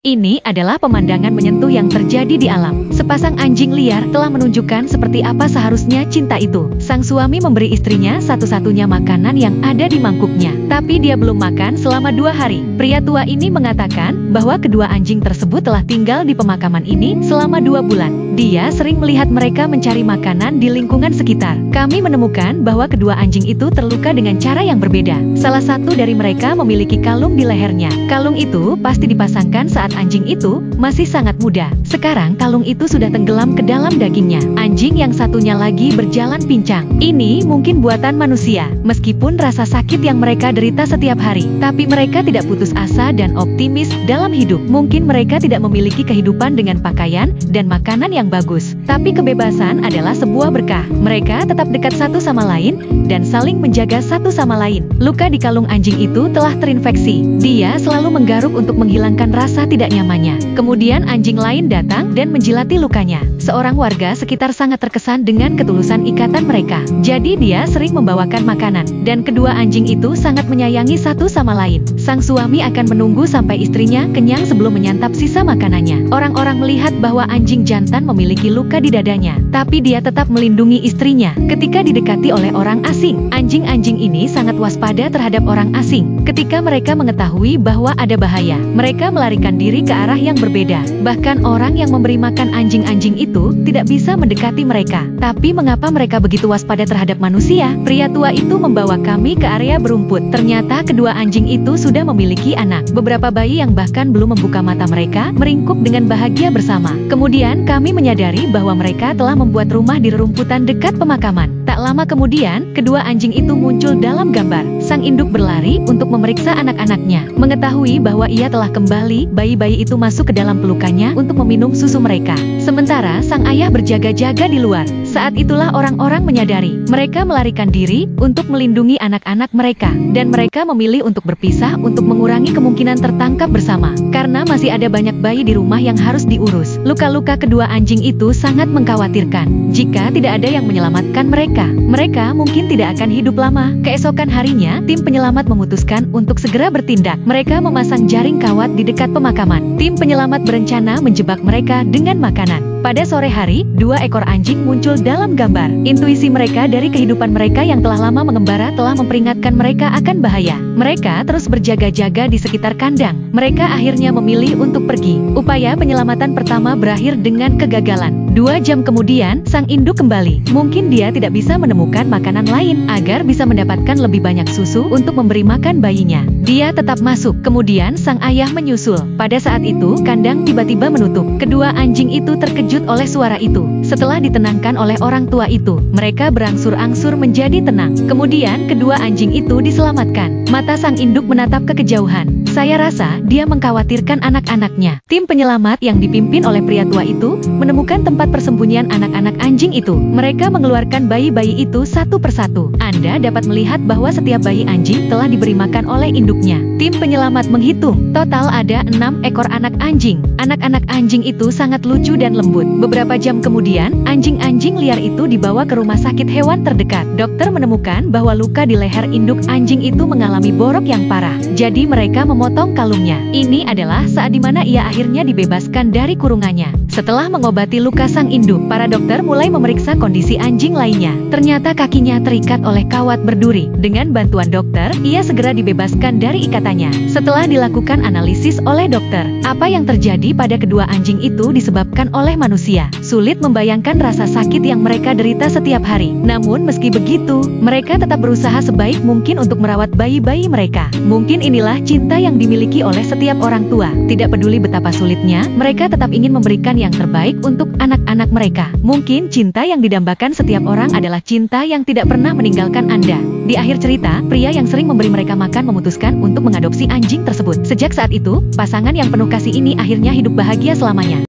Ini adalah pemandangan menyentuh yang terjadi di alam. Sepasang anjing liar telah menunjukkan seperti apa seharusnya cinta itu. Sang suami memberi istrinya satu-satunya makanan yang ada di mangkuknya. Tapi dia belum makan selama 2 hari. Pria tua ini mengatakan bahwa kedua anjing tersebut telah tinggal di pemakaman ini selama 2 bulan. Dia sering melihat mereka mencari makanan di lingkungan sekitar. Kami menemukan bahwa kedua anjing itu terluka dengan cara yang berbeda. Salah satu dari mereka memiliki kalung di lehernya. Kalung itu pasti dipasangkan saat anjing itu masih sangat muda. Sekarang kalung itu sudah tenggelam ke dalam dagingnya. Anjing yang satunya lagi berjalan pincang. Ini mungkin buatan manusia. Meskipun rasa sakit yang mereka derita setiap hari, tapi mereka tidak putus asa dan optimis dalam hidup. Mungkin mereka tidak memiliki kehidupan dengan pakaian dan makanan yang bagus, tapi kebebasan adalah sebuah berkah. Mereka tetap dekat satu sama lain dan saling menjaga satu sama lain. Luka di kalung anjing itu telah terinfeksi. Dia selalu menggaruk untuk menghilangkan rasa tidak nyamannya. Kemudian anjing lain datang dan menjilati lukanya. Seorang warga sekitar sangat terkesan dengan ketulusan ikatan mereka. Jadi dia sering membawakan makanan, dan kedua anjing itu sangat menyayangi satu sama lain. Sang suami akan menunggu sampai istrinya kenyang sebelum menyantap sisa makanannya. Orang-orang melihat bahwa anjing jantan memiliki luka di dadanya, tapi dia tetap melindungi istrinya. Ketika didekati oleh orang asing, anjing-anjing ini sangat waspada terhadap orang asing. Ketika mereka mengetahui bahwa ada bahaya, mereka melarikan diri ke arah yang berbeda. Bahkan orang yang memberi makan anjing-anjing itu tidak bisa mendekati mereka. Tapi mengapa mereka begitu waspada terhadap manusia? Pria tua itu membawa kami ke area berumput. Ternyata kedua anjing itu sudah memiliki anak. Beberapa bayi yang bahkan belum membuka mata mereka meringkuk dengan bahagia bersama. Kemudian kami menyadari bahwa mereka telah membuat rumah di rerumputan dekat pemakaman. Tak lama kemudian, kedua anjing itu muncul dalam gambar. Sang induk berlari untuk memeriksa anak-anaknya. Mengetahui bahwa ia telah kembali, bayi-bayi itu masuk ke dalam pelukannya untuk meminum susu mereka. Sementara sang ayah berjaga-jaga di luar. Saat itulah orang-orang menyadari. Mereka melarikan diri untuk melindungi anak-anak mereka. Dan mereka memilih untuk berpisah untuk mengurangi kemungkinan tertangkap bersama. Karena masih ada banyak bayi di rumah yang harus diurus. Luka-luka kedua anjing itu sangat mengkhawatirkan. Jika tidak ada yang menyelamatkan mereka, mereka mungkin tidak akan hidup lama. Keesokan harinya, tim penyelamat memutuskan untuk segera bertindak. Mereka memasang jaring kawat di dekat pemakaman. Tim penyelamat berencana menjebak mereka dengan makanan. Pada sore hari, 2 ekor anjing muncul dalam gambar. Intuisi mereka dari kehidupan mereka yang telah lama mengembara telah memperingatkan mereka akan bahaya. Mereka terus berjaga-jaga di sekitar kandang. Mereka akhirnya memilih untuk pergi. Upaya penyelamatan pertama berakhir dengan kegagalan. 2 jam kemudian, sang induk kembali. Mungkin dia tidak bisa menemukan makanan lain agar bisa mendapatkan lebih banyak susu untuk memberi makan bayinya. Dia tetap masuk. Kemudian sang ayah menyusul. Pada saat itu, kandang tiba-tiba menutup. Kedua anjing itu terkejut oleh suara itu. Setelah ditenangkan oleh orang tua itu, mereka berangsur-angsur menjadi tenang. Kemudian kedua anjing itu diselamatkan. Mata sang induk menatap ke kejauhan. Saya rasa dia mengkhawatirkan anak-anaknya. Tim penyelamat yang dipimpin oleh pria tua itu menemukan tempat persembunyian anak-anak anjing itu. Mereka mengeluarkan bayi-bayi itu satu persatu. Anda dapat melihat bahwa setiap bayi anjing telah diberi makan oleh induknya. Tim penyelamat menghitung, total ada 6 ekor anak anjing. Anak-anak anjing itu sangat lucu dan lembut. Beberapa jam kemudian, anjing-anjing liar itu dibawa ke rumah sakit hewan terdekat. Dokter menemukan bahwa luka di leher induk anjing itu mengalami borok yang parah. Jadi mereka memotong kalungnya. Ini adalah saat dimana ia akhirnya dibebaskan dari kurungannya. Setelah mengobati luka sang induk, para dokter mulai memeriksa kondisi anjing lainnya. Ternyata kakinya terikat oleh kawat berduri. Dengan bantuan dokter, ia segera dibebaskan dari ikatannya. Setelah dilakukan analisis oleh dokter, apa yang terjadi pada kedua anjing itu disebabkan oleh manusia. Sulit membayangkan rasa sakit yang mereka derita setiap hari. Namun meski begitu, mereka tetap berusaha sebaik mungkin untuk merawat bayi-bayi mereka. Mungkin inilah cinta yang dimiliki oleh setiap orang tua. Tidak peduli betapa sulitnya, mereka tetap ingin memberikan yang terbaik untuk anak-anak mereka. Mungkin cinta yang didambakan setiap orang adalah cinta yang tidak pernah meninggalkan Anda. Di akhir cerita, pria yang sering memberi mereka makan memutuskan untuk mengadopsi anjing tersebut. Sejak saat itu, pasangan yang penuh kasih ini akhirnya hidup bahagia selamanya.